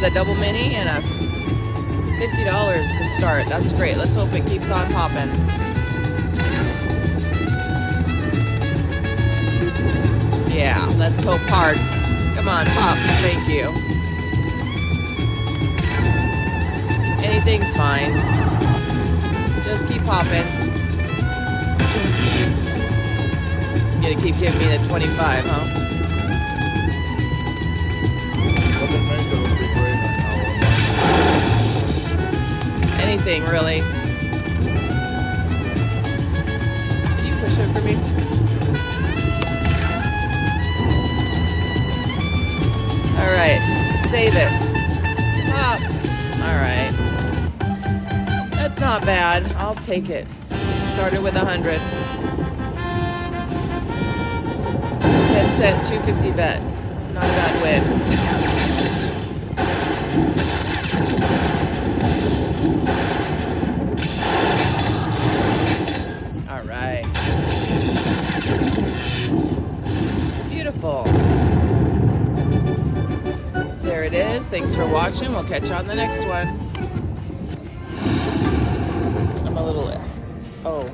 with a double mini and a $50 to start. That's great. Let's hope it keeps on popping. Yeah, let's hope hard. Come on, pop. Thank you. Anything's fine. Just keep popping. You gotta keep giving me the 25, huh? Anything, really. Can you push it for me? Alright, save it. Pop. Alright. That's not bad. I'll take it. Started with 100. 10 cent, 250 bet. Not a bad win. Alright. Beautiful. There it is. Thanks for watching. We'll catch you on the next one. I'm a little... Oh.